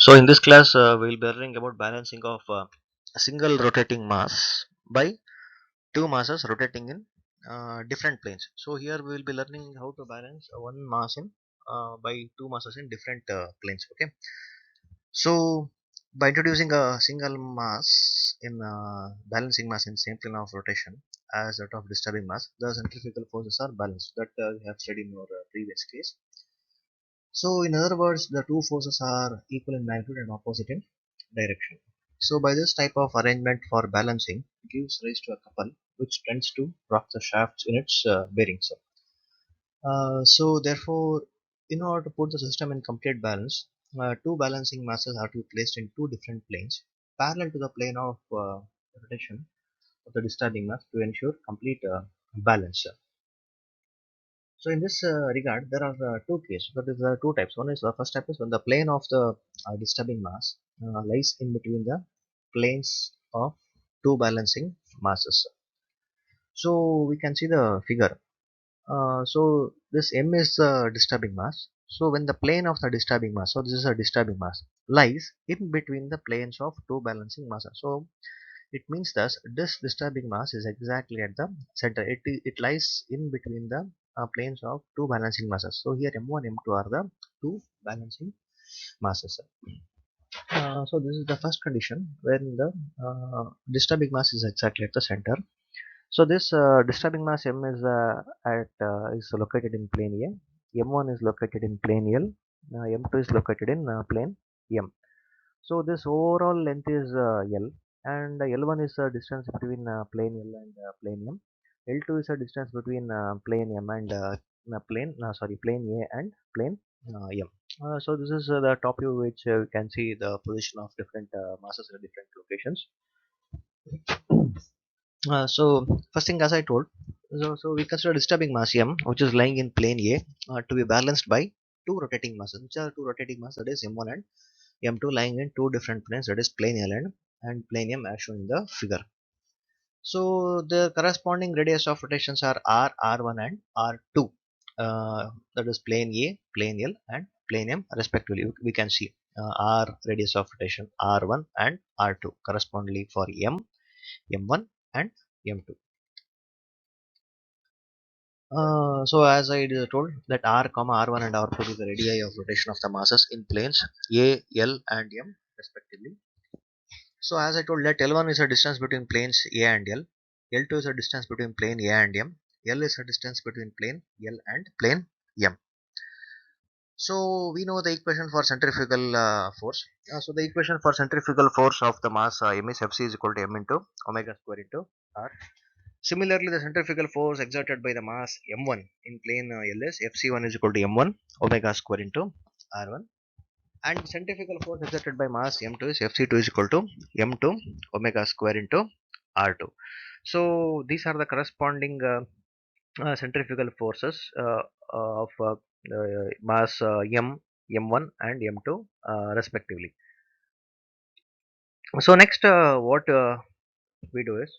So in this class, we'll be learning about balancing of a single rotating mass by two masses rotating in different planes. So here we will be learning how to balance one mass in by two masses in different planes. Okay. So by introducing a single mass in balancing mass in same plane of rotation as that of disturbing mass, the centrifugal forces are balanced. That we have studied in our previous case. So in other words, the two forces are equal in magnitude and opposite in direction. So by this type of arrangement for balancing gives rise to a couple which tends to rock the shafts in its bearings. So therefore, in order to put the system in complete balance, two balancing masses are to be placed in two different planes parallel to the plane of rotation of the disturbing mass to ensure complete balance. So in this regard, there are two cases. So there are two types. One is the first type is when the plane of the disturbing mass lies in between the planes of two balancing masses. So we can see the figure. So this M is the disturbing mass. So when the plane of the disturbing mass, so this is a disturbing mass, lies in between the planes of two balancing masses. So it means that this disturbing mass is exactly at the center. It lies in between the planes of two balancing masses. So here M1, M2 are the two balancing masses. So this is the first condition when the disturbing mass is exactly at the center. So this disturbing mass M is located in plane A. M1 is located in plane L. M2 is located in plane M. So this overall length is L, and L1 is the distance between plane L and plane M. L2 is the distance between plane M and plane A and plane M. So this is the top view which we can see the position of different masses at different locations. So first thing as I told, so we consider disturbing mass M which is lying in plane A to be balanced by two rotating masses. Which are two rotating masses? That is M1 and M2 lying in two different planes, that is plane L and plane M as shown in the figure. So the corresponding radius of rotations are R, R1 and R2. That is plane A, plane L and plane M respectively. We can see R radius of rotation R1 and R2 correspondingly for M, M1 and M2. So as I told that R, R1 and R2 is the radii of rotation of the masses in planes A, L and M respectively. So as I told that L1 is a distance between planes A and L, L2 is a distance between plane A and M, L is a distance between plane L and plane M. So we know the equation for centrifugal force. So the equation for centrifugal force of the mass M is Fc is equal to M into omega square into R. Similarly, the centrifugal force exerted by the mass M1 in plane L is Fc1 is equal to M1 omega square into R1. And centrifugal force exerted by mass M2 is Fc2 is equal to M2 omega square into R2. So these are the corresponding centrifugal forces of mass M, M1 and M2 respectively. So next what we do is,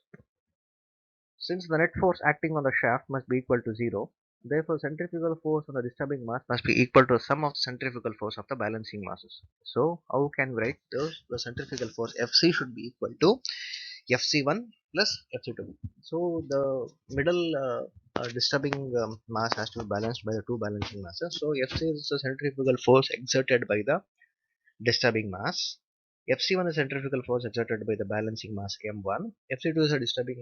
since the net force acting on the shaft must be equal to 0, therefore centrifugal force on the disturbing mass must be equal to sum of the centrifugal force of the balancing masses. So how can we write those? The centrifugal force Fc should be equal to Fc1 plus Fc2. So the middle disturbing mass has to be balanced by the two balancing masses. So Fc is the centrifugal force exerted by the disturbing mass. Fc1 is centrifugal force exerted by the balancing mass m1. Fc2 is a disturbing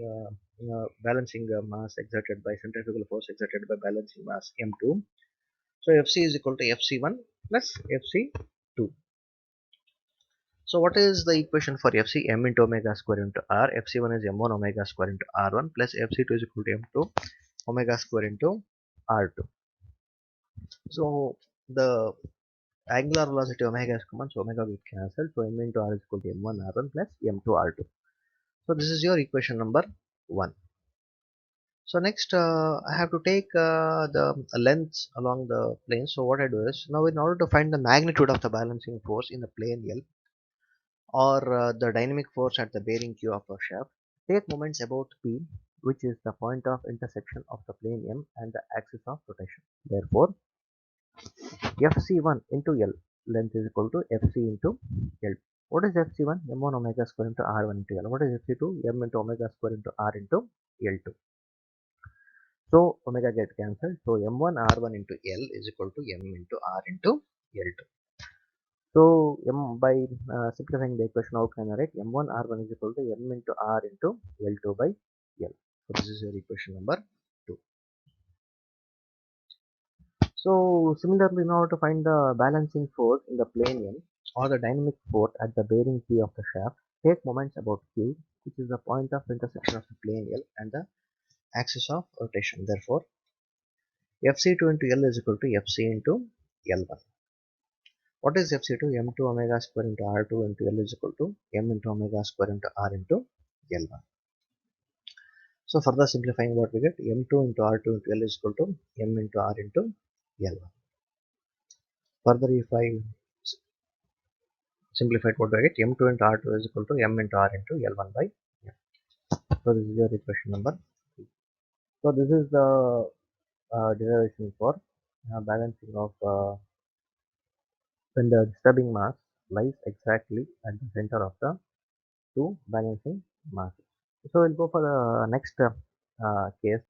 balancing mass exerted by centrifugal force exerted by balancing mass m2. So Fc is equal to Fc1 plus Fc2. So what is the equation for Fc? M into omega square into R. Fc1 is m1 omega square into R1 plus Fc2 is equal to m2 omega square into R2. So the angular velocity omega is common, so omega will cancel. So m into R is equal to m1 R1 plus m2 R2. So this is your equation number 1. So next I have to take the lengths along the plane. So what I do is, now in order to find the magnitude of the balancing force in the plane L, or the dynamic force at the bearing Q of a shaft, take moments about P, which is the point of intersection of the plane M and the axis of rotation. Therefore, Fc1 into L, length is equal to Fc into L. What is Fc1? M1 omega square into R1 into L. What is Fc2? M into omega square into R into L2. So omega get cancelled. So M1 R1 into L is equal to M into R into L2. So by simplifying the equation, how can I write? M1 R1 is equal to M into R into L2 by L. So this is your equation number 2. So similarly, in order to find the balancing force in the plane M, or the dynamic force at the bearing P of the shaft, take moments about Q, which is the point of intersection of the plane L and the axis of rotation. Therefore, Fc2 into L is equal to Fc into L1. What is Fc2? M2 omega square into R2 into L is equal to M into omega square into R into L1. So further simplifying, what we get? M2 into R2 into L is equal to M into R into L1. Further, if I simplify it, what do I get? M2 into R2 is equal to M into R into L1 by M. So this is your equation number 3. So this is the derivation for balancing of when the disturbing mass lies exactly at the center of the two balancing masses. So we'll go for the next case.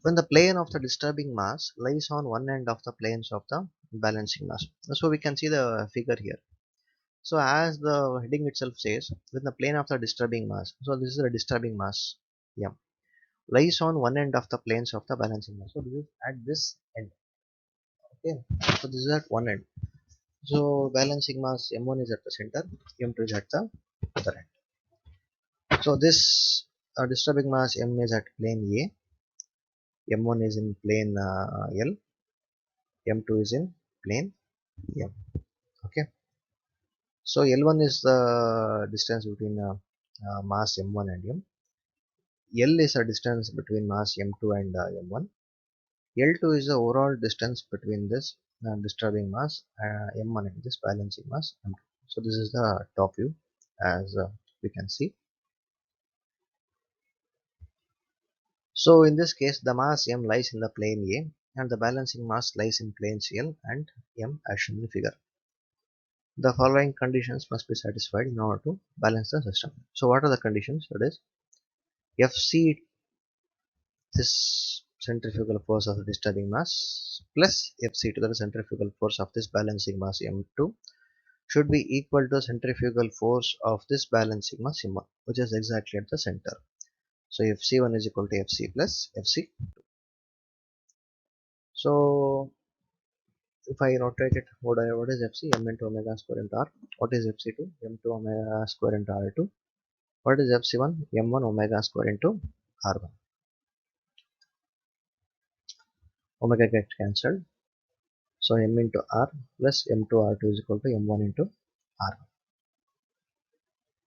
When the plane of the disturbing mass lies on one end of the planes of the balancing mass. So we can see the figure here. So as the heading itself says, when the plane of the disturbing mass, so this is the disturbing mass M, lies on one end of the planes of the balancing mass. So this is at this end. Okay. So this is at one end. So balancing mass M1 is at the center, M2 is at the other end. So this disturbing mass M is at plane A, M1 is in plane L, M2 is in plane M. Okay. So L1 is the distance between mass M1 and M. L is a distance between mass M2 and M1. L2 is the overall distance between this disturbing mass M1 and this balancing mass M2. So this is the top view, as we can see. So in this case, the mass M lies in the plane A and the balancing mass lies in planes L and M as shown in the figure. The following conditions must be satisfied in order to balance the system. So what are the conditions? That is, Fc, this centrifugal force of the disturbing mass, plus Fc to the centrifugal force of this balancing mass M2 should be equal to centrifugal force of this balancing mass M1, which is exactly at the center. So Fc1 is equal to Fc plus Fc. So if I rotate it, what is Fc? M into omega square into R. What is Fc2? M2 omega square into R2. What is Fc1? M1 omega square into R1. Omega gets cancelled. So M into R plus M2 R2 is equal to M1 into R1.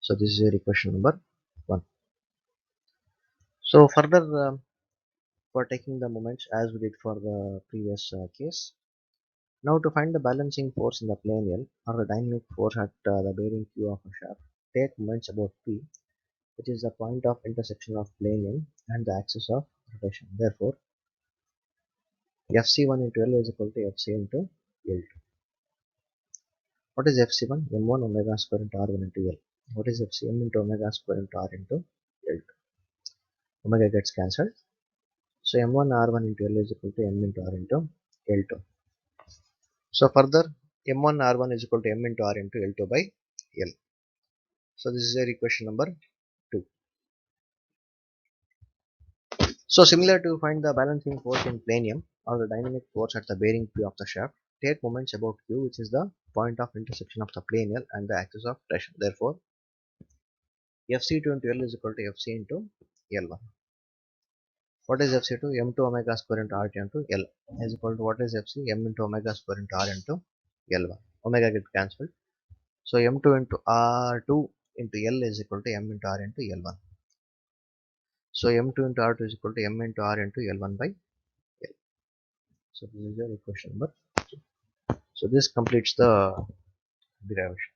So this is your equation number 1. So further, for taking the moments as we did for the previous case. Now to find the balancing force in the plane L, or the dynamic force at the bearing Q of a shaft, take moments about P, which is the point of intersection of plane M and the axis of rotation. Therefore, Fc1 into L is equal to Fc into L2. What is Fc1? M1 omega square into R1 into L. What is Fc? M into omega square into R into L2. Omega gets cancelled. So M1 R1 into L is equal to M into R into L2. So further, M1 R1 is equal to M into R into L2 by L. So this is your equation number 2. So similar to find the balancing force in plane M, or the dynamic force at the bearing P of the shaft, take moments about Q, which is the point of intersection of the plane L and the axis of rotation. Therefore, Fc2 into L is equal to Fc into L1. What is Fc2? M2 omega square into R into L is equal to, what is Fc? M into omega square into R into L1. Omega gets cancelled. So M2 into R2 into L is equal to M into R into L1. So m2 into r2 is equal to m into r into L1 by L. So this is your equation number. So this completes the derivation.